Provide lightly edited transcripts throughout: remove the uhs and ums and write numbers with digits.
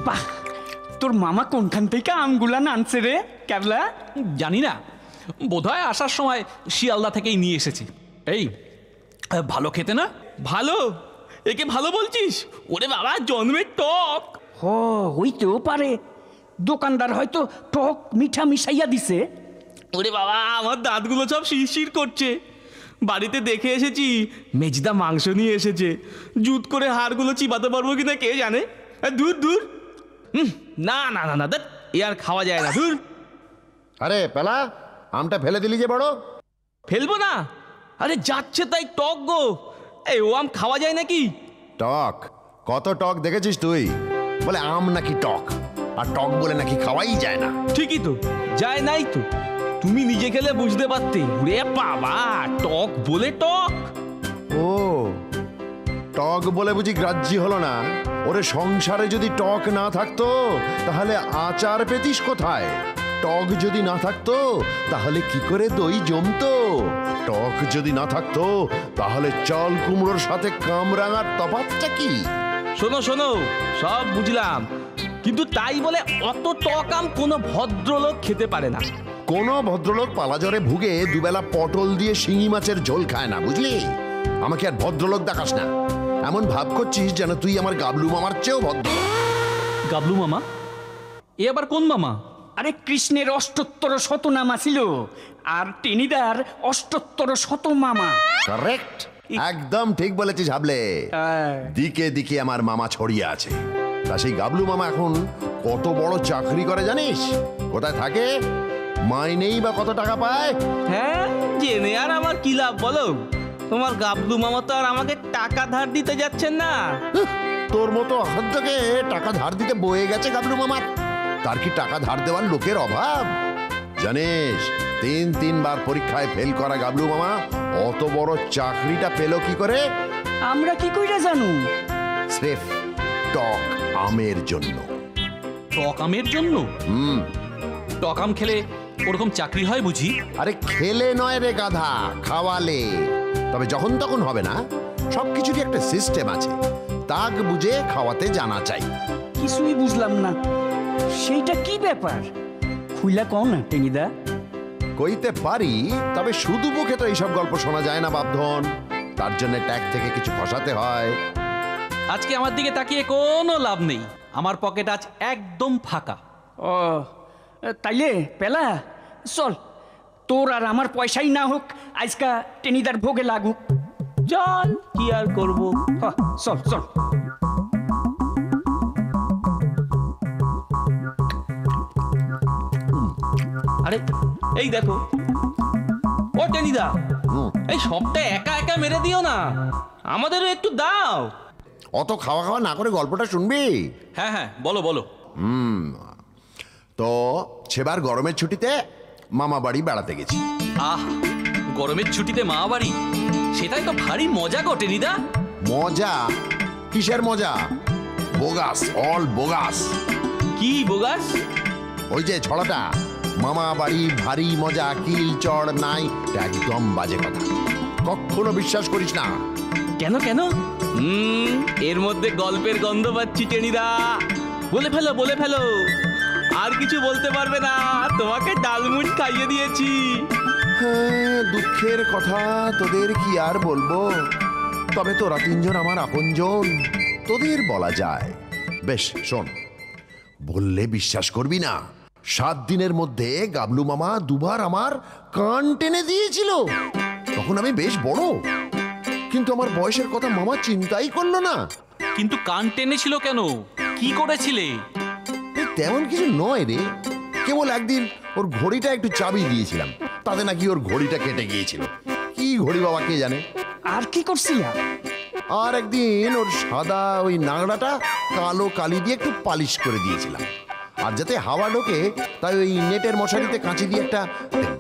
বাহ, তোর মামা কোনখান থেকে আমগুলা আনছে রে ক্যাবলা? জানি না, বোধহয় আসার সময় শিয়ালদা থেকেই নিয়ে এসেছি। এই ভালো খেতে না? ভালো? একে ভালো বলছিস? ওরে বাবা, জন্মের টক। হইতেও পারে, দোকানদার হয়তো টক মিঠা মিশাইয়া দিছে। ওরে বাবা, আমার দাঁতগুলো সব শিরশির করছে। বাড়িতে দেখে এসেছি মেজদা মাংস নিয়ে এসেছে, জুত করে হাড়গুলো চিবাতে পারবো কিনা কে জানে। দূর দূর, না না না না, দেখ এ আর খাওয়া যায় না, দূর। আরে পেলা, আমটা ফেলে দিলি যে বড়। ফেলবো না? আরে যাচ্ছে তাই টক গো। এই ও আম খাওয়া যায় নাকি? টক? কত টক দেখেছিস তুই? বলে আম নাকি টক, আর টক বলে নাকি খাওয়াই যায় না। ঠিকই তো, যায় নাই তো। তুমি নিজে খেলে বুঝতে পারতে। ওরে বাবা, টক বলে টক। ও, টক বলে বুঝি গ্রাহ্যি হলো না? ওরে সংসারে যদি টক না থাকতো তাহলে আচার পেতিস কোথায়? টক যদি না থাকতো তাহলে কি করে দই জমতো? টক যদি না থাকতো তাহলে চাল কুমড়োর সাথে কামরাঙার তফাৎটা কি? শোনো শোনো, সব বুঝলাম, কিন্তু তাই বলে অত টক আম কোনো ভদ্রলোক খেতে পারে না। কোনো ভদ্রলোক পালাজ্বরে ভুগে দুবেলা পটল দিয়ে শিঙি মাছের ঝোল খায় না, বুঝলি? আমাকে আর ভদ্রলোক দেখাস না। এমন ভাব করছিস যেন তুই আমার গাবলু মামার চেয়েও ভদ্র। গাবলু মামা? এ আবার কোন মামা? আরে কৃষ্ণের ৭৮ নামা ছিল, আর টেনিদার ৭৮ মামা। কারেক্ট, একদম ঠিক বলেছিস হাবলে। দিকে দিকে আমার মামা ছড়িয়ে আছে। তা সেই গাবলু মামা এখন কত বড় চাকরি করে জানিস? কোথায় থাকে, মাইনেই বা কত টাকা পায়? হ্যাঁ, জেনে আর আমার কি লাভ বলো? তোমার গাবলু মামা তো আর আমাকে টাকা ধার দিতে যাচ্ছেন না। তোর মতো অসাধ্যকে টাকা ধার দিতে বয়ে গেছে গাবলু মামার। তার কি টাকা ধার দেওয়ার লোকের অভাব? জানিস, তিনবার পরীক্ষায় ফেল করা গাবলু মামা অত বড় চাকরিটা পেল কি করে? আমরা কি কইরা জানু? স্রেফ টক আমের জন্য। টক আমের জন্য? টক আম খেলে ওরকম চাকরি হয় বুঝি? আরে খেলে নয় রে গাধা, খাওয়ালে। তবে যখন তখন হবে না, সবকিছুরই একটা সিস্টেম আছে। তাক বুঝে খাওয়াতে জানা চাই। কিছুই বুঝলাম না, সেইটা কি ব্যাপার? খুইলা কও না টেনিদা। কইতে পারি, তবে শুধু মুখে তো এইসব গল্প শোনা যায় না বাপধন। তার জন্য ট্যাগ থেকে কিছু ফসাতে হয়। আজকে আমার দিকে তাকিয়ে কোনো লাভ নেই, আমার পকেট আজ একদম ফাঁকা। ও তাইলে পেলা, চল, তোর আর আমার পয়সাই না হোক, আজকা টেনিদার ভোগে লাগুক। চল, কি আর করবো। চল চল। আরে এই দেখো, ও টেনিদা, এই সবটা একা একা মেরে দিও না, আমাদেরও একটু দাও। অত খাওয়া খাওয়া না করে গল্পটা শুনবি? হ্যাঁ হ্যাঁ, বলো বলো। তো সেবার গরমের ছুটিতে মামা বাড়ি বেড়াতে গেছি। আহ, গরমের ছুটিতে মা বাড়ি, সেটাই তো ভারী মজা গো টেনিদা। মজা? কিসের মজা? Bogus, all bogus. কি বোগাস? ওই যে ছড়াটা, মামা বাড়ি ভারী মজা, কিল চড় নাই, একদম বাজে কথা। কখনো বিশ্বাস করিস না। কেন কেন? এর মধ্যে গল্পের গন্ধ পাচ্ছি টেনিদা। বলে ফেলো বলে ফেলো, আর কিছু বলতে পারবে না, তোমাকে ডালমুট খাইয়ে দিয়েছি। হ্যাঁ, দুঃখের কথা তোদের কি আর বলবো। তবে তোরা তিনজন আমার আপনজন, তোদের বলা যায়। বেশ শোন, বললে বিশ্বাস করবি না, 7 দিনের মধ্যে গাবলু মামা দুবার আমার কান টেনে দিয়েছিল। তখন আমি বেশ বড়, কিন্তু আমার বয়সের কথা মামা চিন্তাই করলো না। কিন্তু কান টেনেছিল কেন? কি করেছিলে? তেমন কিছু নয় রে, কেবল একদিন ওর ঘড়িটা একটু চাবি দিয়েছিলাম, তাতে নাকি ওর ঘড়িটা কেটে গিয়েছিল। কি ঘড়ি বাবা কে জানে। আর কি করছিলা? আর একদিন ওর সাদা ওই নাংড়াটা কালো কালি দিয়ে একটু পালিশ করে দিয়েছিলাম। আর যাতে হাওয়া ঢোকে তাই ওই নেটের মশারিতে কাঁচি দিয়ে একটা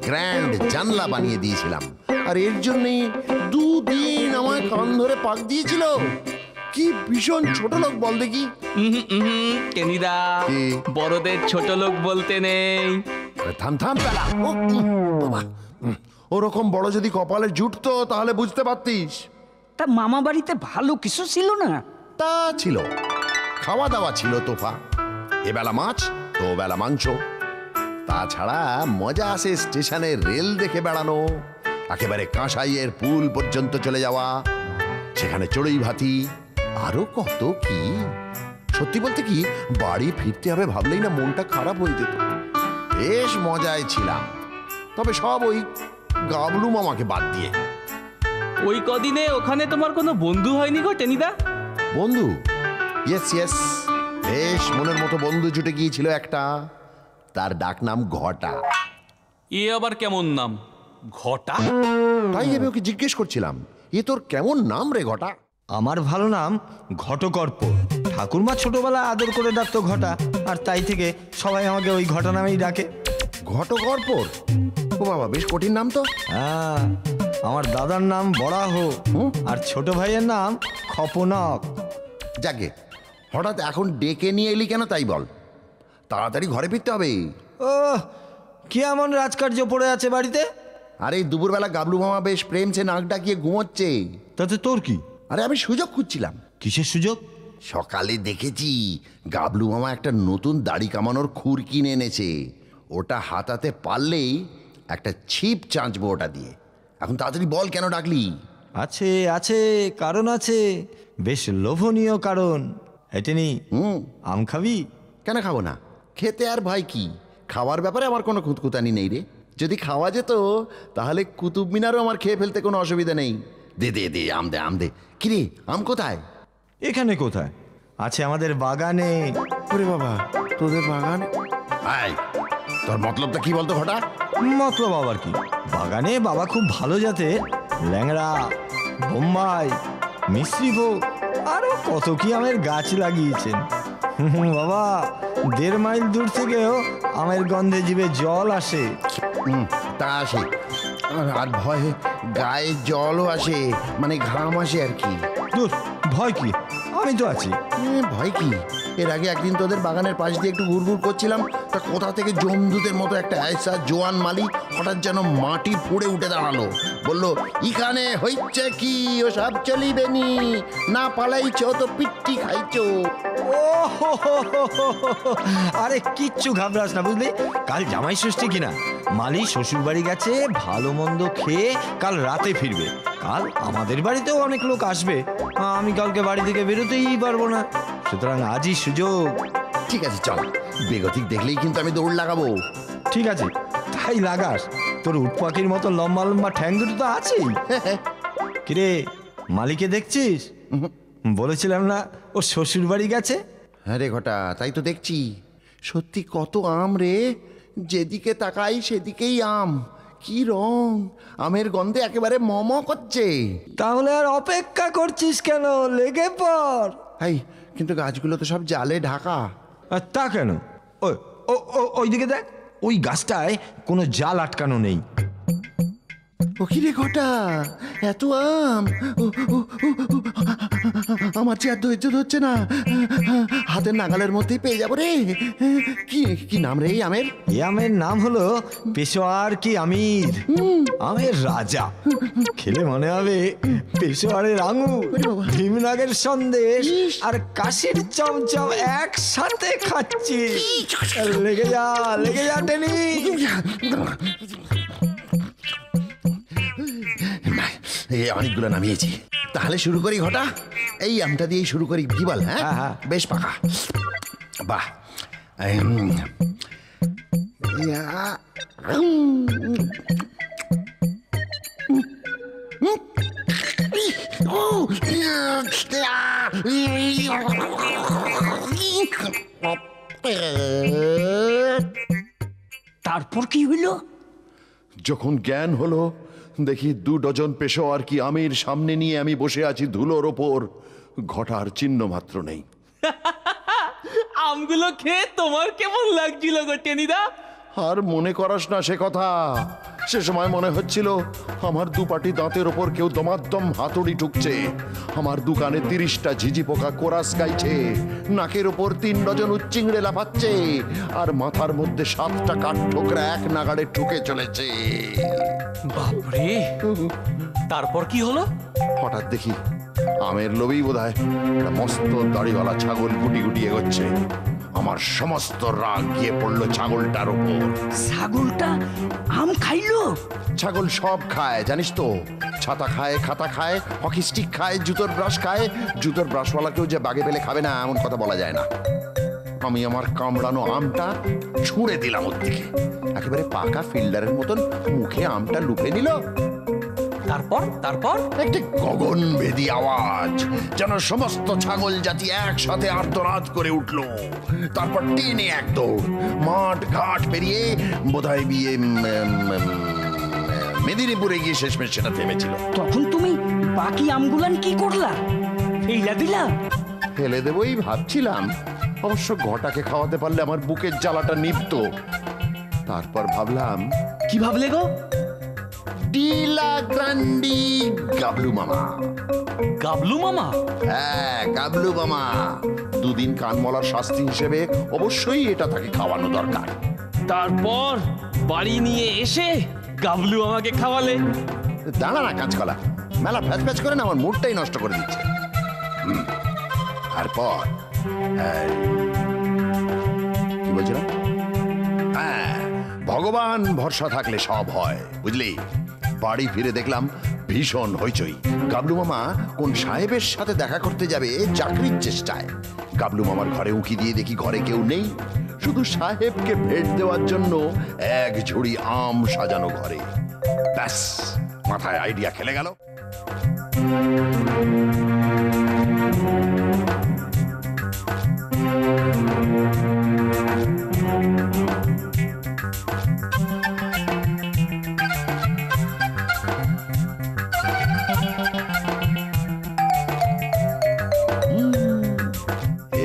গ্র্যান্ড জানলা বানিয়ে দিয়েছিলাম। আর এর জন্যই 2 দিন আমায় কান ধরে পাক দিয়েছিল। কি ভীষণ ছোট লোক বল দেখি। টেনিদা, কি? বড়দের ছোট লোক বলতে নেই। থাম থাম পেলা। বাবা, ওরকম বড় যদি কপালে জুটতো তাহলে বুঝতে পারতিস। তা মামা বাড়িতে ভালো কিছু ছিল না? তা ছিল, খাওয়া দাওয়া ছিল তোফা। এবেলা মাছ তো বেলা মাংস। তাছাড়া মজা আসে স্টেশনে রেল দেখে বেড়ানো, একেবারে কাঁসাইয়ের পুল পর্যন্ত চলে যাওয়া, সেখানে চড়ুই ভাতি, আরো কত কি। সত্যি বলতে কি, বাড়ি ফিরতে হবে ভাবলেই না মনটা খারাপ হয়ে যেত। বেশ মজায় ছিলাম, তবে সব ওই গাবলু মামাকে বাদ দিয়ে। ওই কদিনে ওখানে তোমার কোনো বন্ধু হয়নি গো টেনিদা? বন্ধু? ইয়েস ইয়েস, বেশ মনের মতো বন্ধু জুটে গিয়েছিল একটা। তার ডাক নাম ঘটা। এ আবার কেমন নাম, ঘটা? তাই আমি ওকে জিজ্ঞেস করছিলাম, এ তোর কেমন নাম রে ঘটা? আমার ভালো নাম ঘটকর্প। ঠাকুরমা ছোটবেলায় আদর করে ডাকতো ঘটা, আর তাই থেকে সবাই আমাকে ওই ঘটা নামেই ডাকে। ঘটকর্পর? ও বাবা, বেশ কঠিন নাম তো। হ্যাঁ, আমার দাদার নাম বরাহ, আর ছোট ভাইয়ের নাম খপনক। যাকে হঠাৎ এখন ডেকে নিয়ে এলি কেন তাই বল। তাড়াতাড়ি ঘরে ফিরতে হবে। ও, কি এমন রাজকার্য পড়ে আছে বাড়িতে? আরে দুপুরবেলা গাবলু মামা বেশ প্রেমছে নাক ডাকিয়ে ঘুমোচ্ছে। তাতে তোর কি? আরে আমি সুযোগ খুঁজছিলাম। কিসের সুযোগ? সকালে দেখেছি গাবলু মামা একটা নতুন দাড়ি কামানোর খুর কিনে এনেছে। ওটা হাতাতে পারলেই একটা ছিপ চাঁচবো ওটা দিয়ে। এখন তাড়াতাড়ি বল, কেন ডাকলি? আছে আছে, কারণ আছে, বেশ লোভনীয় কারণ। এটেনি, আম খাবি? কেন খাবো না? খেতে আর ভয় কি? খাওয়ার ব্যাপারে আমার কোনো খুঁতখুতানি নেই রে। যদি খাওয়া যেত তাহলে কুতুব মিনারও আমার খেয়ে ফেলতে কোনো অসুবিধা নেই। দে দে দে, আম দে, আম দে। কিরে, আম কোথায়? এখানে কোথায়? আছে আমাদের বাগানে। ওরে বাবা, তোদের বাগানে? আয়, তোর মতলবটা কি বলতো ঘটা? মতলব আবার কি? বাগানে বাবা খুব ভালো জাতের ল্যাংড়া, বোম্বাই, মিশ্রি ভোগ, আরো কত কি আমের গাছ লাগিয়েছেন। বাবা, 1.5 মাইল দূর থেকেও আমের গন্ধে জিভে জল আসে। তা আসে, আর ভয়ে গায়ে জলও আসে, মানে ঘাম আসে আর কি। দূর, ভয় কি? আমি তো আছি। ভয় কি? এর আগে একদিন তোদের বাগানের পাশ দিয়ে একটু ঘুরঘুর করছিলাম, তা কোথা থেকে জমদূতের মতো একটা আয়সা জোয়ান মালি হঠাৎ যেন মাটি ফুঁড়ে উঠে দাঁড়ালো। বলল, ইখানে হইছে কি, ও সব চলিবে নি, না পালাইছো তো পিট্টি খাইছো। ও হো হো হো হো হো। আরে কিচ্ছু ঘাবড়াস না, বুঝলি? কাল জামাই ষষ্ঠী কিনা, মালি শ্বশুর বাড়ি গেছে, ভালো মন্দ খেয়ে কাল রাতে ফিরবে। কাল আমাদের বাড়িতেও অনেক লোক আসবে, আমি কালকে বাড়ি থেকে বেরোতেই পারবো না, সুতরাং আজই সুযোগ। ঠিক আছে, চল। বেগতিক দেখলেই কিন্তু আমি দৌড় লাগাবো। ঠিক আছে, তাই লাগাস। তোর উট পাখির মতো লম্বা লম্বা ঠ্যাং দুটো তো আছেই। কিরে, মালিকে দেখছিস? বলেছিলাম না ও শ্বশুর বাড়ি গেছে? হ্যাঁ রে ঘটা, তাই তো দেখছি। সত্যি কত আম রে, যেদিকে তাকাই সেদিকেই আম। কি রং, আমের গন্ধে একেবারে মম করছে। তাহলে আর অপেক্ষা করছিস কেন? লেগে পড়। এই, কিন্তু গাছগুলো তো সব জালে ঢাকা। আর তা কেন? ওই ওইদিকে দেখ, ওই গাছটায় কোনো জাল আটকানো নেই। ও কি রে ঘটা, এত আম! আমার যে আর ধৈর্য ধরছে না, হাতের নাগালের মধ্যেই পেয়ে যাবো রে। কি কি নাম রে এই আমের? এই আমের নাম হলো পেশোয়ার কি আমির, আমের রাজা। খেলে মনে হবে পেশোয়ারের আঙুর, ভীমনাগের সন্দেশ আর কাশির চমচম একসাথে খাচ্ছি। লেগে যা, লেগে যা টেনি। অনেকগুলো নামিয়েছি, তাহলে শুরু করি ঘটা। এই আমটা দিয়েই শুরু করি, কি বল? হ্যাঁ, বেশ পাকা। বাহ, তারপর কি হইল? যখন জ্ঞান হলো, দেখি 2 ডজন পেশোয়ার কি আমের সামনে নিয়ে আমি বসে আছি ধুলোর ওপর, ঘটার চিহ্ন মাত্র নেই। আমগুলো খেয়ে তোমার কেমন লাগছিল গো টেনিদা? আর মনে করাস না সে কথা। সে সময় মনে হচ্ছিল আমার 2 পাটি দাঁতের ওপর কেউ দমাদ্দম হাতুড়ি ঠুকছে, আমার দোকানে 30টা ঝিঝি পোকা কোরাস গাইছে, নাকের ওপর 3 ডজন উচ্চিংড়ে লাফাচ্ছে, আর মাথার মধ্যে 7টা কাঠ ঠোকরা এক নাগাড়ে ঠুকে চলেছে। বাপরে, তারপর কি হলো? হঠাৎ দেখি আমের লোভেই বোধহয় একটা মস্ত দাড়িওয়ালা ছাগল গুটি গুটি এগোচ্ছে। আমার সমস্ত রাগ গিয়ে পড়লো ছাগলটার উপর। ছাগলটা আম খাইলো? ছাগল সব খায় জানিস তো, ছাতা খায়, খাতা খায়, হকি স্টিক খায়, জুতোর ব্রাশ খায়। জুতোর ব্রাশওয়ালাকেও যে বাগে পেলে খাবে না এমন কথা বলা যায় না। আমি আমার কামড়ানো আমটা ছুঁড়ে দিলাম ওর দিকে। একেবারে পাকা ফিল্ডারের মতন মুখে আমটা লুফে নিল। তারপর তারপর একটি গগনভেদী আওয়াজ, যেন সমস্ত ছাগল জাতি একসাথে আর্তনাদ করে উঠল। তারপর টেনে এক দৌড়, মাঠ ঘাট পেরিয়ে বোধহয় বিয়ে মেদিনীপুরে গিয়ে শেষমেশ সেটা থেমেছিল। তখন তুমি বাকি আমগুলান কি করলা? ফেইলা দিলা? ফেলে দেবই ভাবছিলাম, অবশ্য ঘটাকে খাওয়াতে পারলে আমার বুকের জ্বালাটা নিভতো। তারপর ভাবলাম, কি ভাবলে গো? ডিলা গ্রান্ডি গাবলু মামা। গাবলু মামা? হ্যাঁ, গাবলু মামা। দুদিন কানমলার শাস্তি হিসেবে অবশ্যই এটা তাকে খাওয়ানো দরকার। তারপর বাড়ি নিয়ে এসে গাবলু আমাকে খাওয়ালে। দাঁড়া না কাঁচকলা, মেলা ফ্যাচ ফ্যাচ করে না আমার মুডটাই নষ্ট করে দিচ্ছে। তারপর কি বলছিলাম? হ্যাঁ, ভগবান ভরসা থাকলে সব হয়, বুঝলি। বাড়ি ফিরে দেখলাম ভীষণ হইচই। গাবলু মামা কোন সাহেবের সাথে দেখা করতে যাবে চাকরির চেষ্টায়। গাবলু মামার ঘরে উঁকি দিয়ে দেখি ঘরে কেউ নেই, শুধু সাহেবকে ভেট দেওয়ার জন্য এক ঝুড়ি আম সাজানো ঘরে। ব্যাস, মাথায় আইডিয়া খেলে গেল।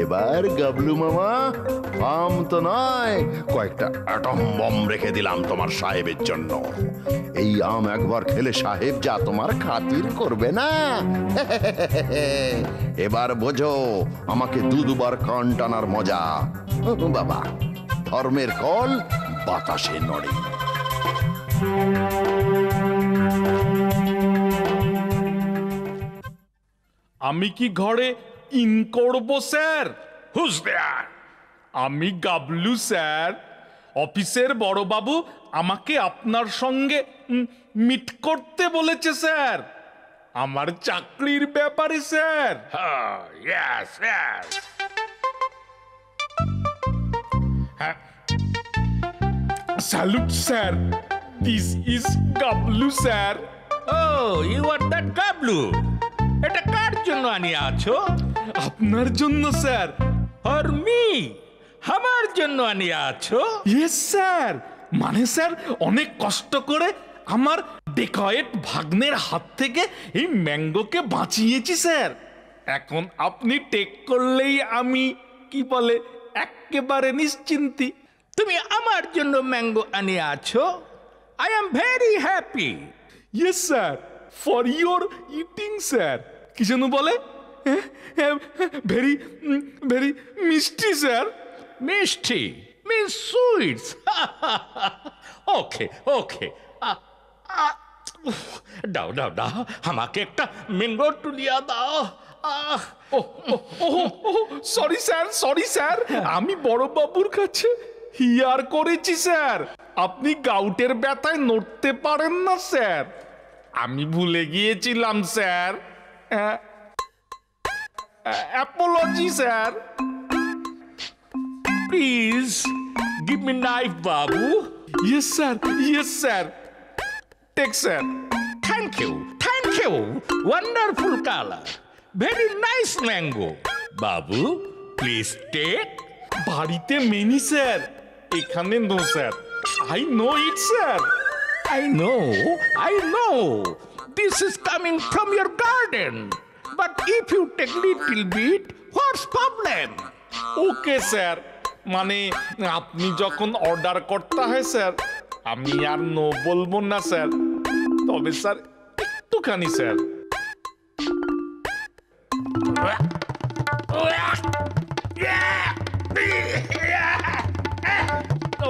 এবার গাবলু মামা, আম তো নয়, কয়েকটা অ্যাটম বম রেখে দিলাম তোমার সাহেবের জন্য। এই আম একবার খেলে সাহেব যা তোমার খাতির করবে না। এবার বোঝো আমাকে দুবার কান টানার মজা। বাবা, ধর্মের কল বাতাসে নড়ে। আমি কি ঘরে ইন করব স্যার? হুজ দেয়ার? আমি গাবলু স্যার। অফিসের বড়বাবু আমাকে আপনার সঙ্গে মিট করতে বলেছে স্যার, আমার চাকরির ব্যাপারে sir. Yes sir. Salute sir, this is Gablu sir. Oh you are that Gablu. এটা কার জন্য আনিয়ে আছো? আপনার জন্য স্যার। For me? আমার জন্য আনিয়ে আছো? Yes sir. মানে স্যার, অনেক কষ্ট করে আমার ডেকয়েট ভাগ্নের হাত থেকে এই ম্যাঙ্গোকে বাঁচিয়েছি স্যার। এখন আপনি টেক করলেই আমি কি বলে একেবারে নিশ্চিন্তি। তুমি আমার জন্য ম্যাঙ্গো আনিয়ে আছো? I am very happy. Yes sir, for your eating sir. কি যেন বলে? ভেরি ভেরি মিষ্টি স্যার। মিষ্টি মিন্স সুইটস। ওকে ওকে, দাও দাও দাও, আমাকে একটা ম্যাঙ্গো টুলিয়া দাও। সরি স্যার, সরি স্যার, আমি বড়বাবুর কাছে হিয়ার করেছি স্যার, আপনি গাউটের ব্যথায় নড়তে পারেন না স্যার। আমি ভুলে গিয়েছিলাম sir. Apology sir. Please give me knife babu. Yes sir, yes sir. Take sir. Thank you, thank you. Wonderful colour, very nice mango. Babu please take. বাড়িতে মেনি স্যার, এখানে no sir. I know it sir. I know. This is coming from your garden. But if you take little bit, what's problem? Okay sir, মানে আপনি যখন order করতে হয় sir, আমি আর no বলবো না স্যার। তবে স্যার একটুখানি স্যার।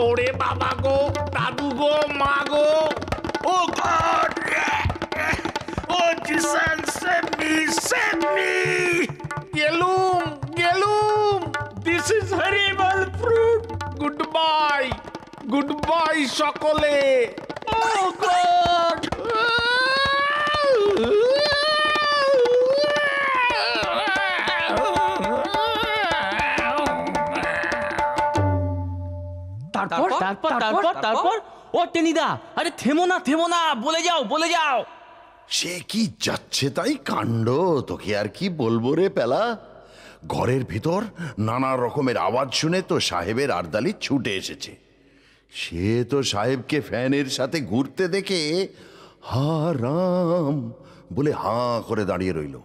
ওরে বাবা গো, দাদু গো, মা গো, ও god, O Jesus, save me, save me! Gelum! This is horrible fruit! Goodbye! Goodbye, সকলে! Oh God! তারপর তারপর তারপর তারপর ও টেনিদা, আরে থেমো না, বলে যাও। সে কি যাচ্ছে তাই কাণ্ড, তোকে আর কি বলবো রে পেলা। ঘরের ভিতর নানা রকমের আওয়াজ শুনে তো সাহেবের আর্দালি ছুটে এসেছে। সে তো সাহেবকে ফ্যানের সাথে ঘুরতে দেখে হা রাম বলে হাঁ করে দাঁড়িয়ে রইল।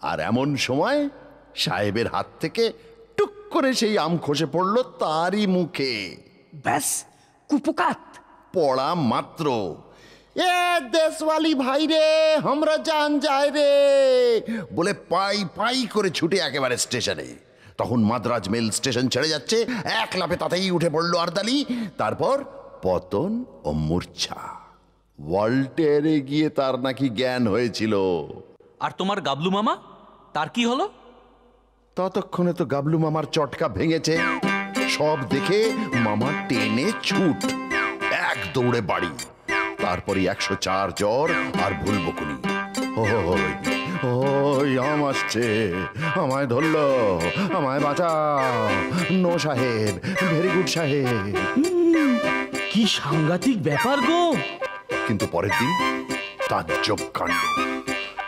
আর এমন সময় সাহেবের হাত থেকে টুক করে সেই আম খসে পড়ল তারই মুখে। ব্যাস কুপকাত। পড়া মাত্র এ দেশওয়ালি ভাই রে, আমরা জান যায় রে বলে পাই করে ছুটে একেবারে স্টেশনে। তখন মাদ্রাজ মেল স্টেশন ছেড়ে যাচ্ছে, এক লাফে তাতেই উঠে পড়লো আর্দালি। তারপর পতন ও মূর্ছা। ওয়াল্টেরে গিয়ে তার নাকি জ্ঞান হয়েছিল। আর তোমার গাবলু মামা, তার কি হলো? ততক্ষণে তো গাবলু মামার চটকা ভেঙেছে। সব দেখে মামা টেনে ছুট, এক দৌড়ে বাড়ি। তারপরে 104 জ্বর আর ভুল বকুনি। ওই আম আসছে, আমায় ধরলো, আমায় বাঁচাও। নো সাহেব, ভেরি গুড সাহেব। কি সাংঘাতিক ব্যাপার গো। কিন্তু পরের দিন তাজ্জব কাণ্ড।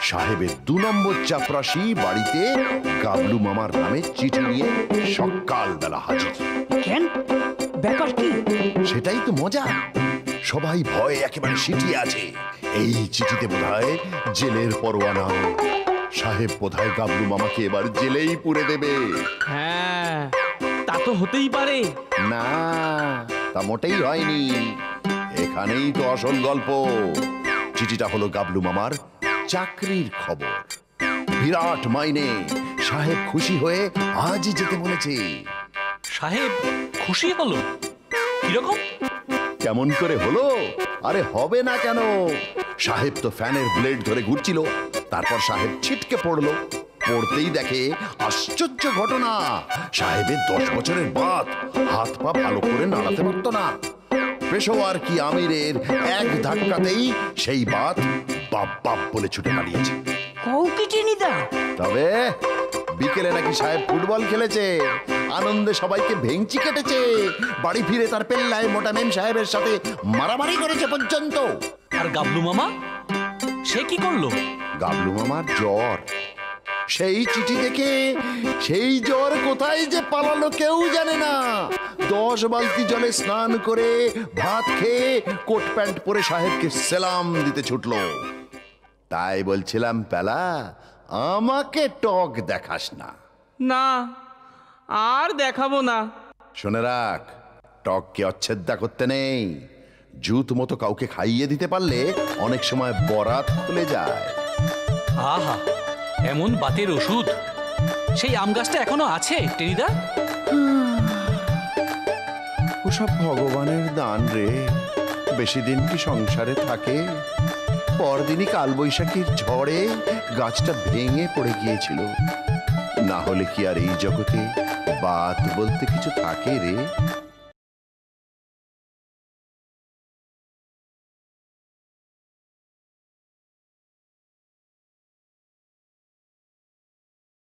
সাহেবের 2 নম্বর চাপরাশি বাড়িতে গাবলু মামার নামে চিঠি নিয়ে সকালবেলা হাজির। কেন, ব্যাপার কি? সেটাই তো মজা। সবাই ভয়ে একেবারে সিটিয়ে আছে। এই চিঠিতে বোধহয় জেলের পরোয়ানা। সাহেব বোধহয় গাবলু মামাকে এবার জেলেই পুরে দেবে। হ্যাঁ, তা তো হতেই পারে। না, তা মোটেই হয়নি। এখানেই তো আসল গল্প। চিঠিটা হলো গাবলু মামার চাকরির খবর। বিরাট মাইনে। সাহেব খুশি হয়ে আজই যেতে বলেছে। সাহেব খুশি হলো? কিরকম? কেমন করে হলো? আরে হবে না কেন? সাহেব তো ফ্যানের ব্লেড ধরে ঘুরছিল। তারপর সাহেব ছিটকে পড়লো। পড়তেই দেখে আশ্চর্য ঘটনা। সাহেবের 10 বছরের বাত, হাত পা ভালো করে নাড়াতে পারত না। পেশোয়ার কি আমিরের এক ধাক্কাতেই সেই বাত বাপ বাপ বলে ছুটে পালিয়েছে। কও কি টেনিদা? তবে বিকেলে নাকি সাহেব ফুটবল খেলেছে, আনন্দে সবাইকে ভেঙচি কেটেছে। বাড়ি ফিরে তার পেল্লায় মোটা মেম সাহেবের সাথে মারামারি করেছে পর্যন্ত। আর গাবলু মামা, সে কি করলো? গাবলু মামার জ্বর। সেই চিঠি দেখে সেই জ্বর কোথায় যে পালালো কেউ জানে না। 10 বালতি জলে স্নান করে ভাত খেয়ে কোট প্যান্ট পরে সাহেবকে সেলাম দিতে ছুটলো। তাই বলছিলাম পেলা, আমাকে টক দেখাস না। না, আর দেখাবো না। শুনে রাখ, টককে অচ্ছেদ্যা করতে নেই। জুত মতো কাউকে খাইয়ে দিতে পারলে অনেক সময় বরাত খুলে যায়। আহা, এমন বাতের ওষুধ। সেই আম গাছটা এখনো আছে টেনিদা? ওসব ভগবানের দান রে, বেশি দিন কি সংসারে থাকে? পরদিনই কালবৈশাখীর ঝড়ে গাছটা ভেঙে পড়ে গিয়েছিল। না হলে কি আর এই জগতে বাত বলতে কিছু থাকে রে?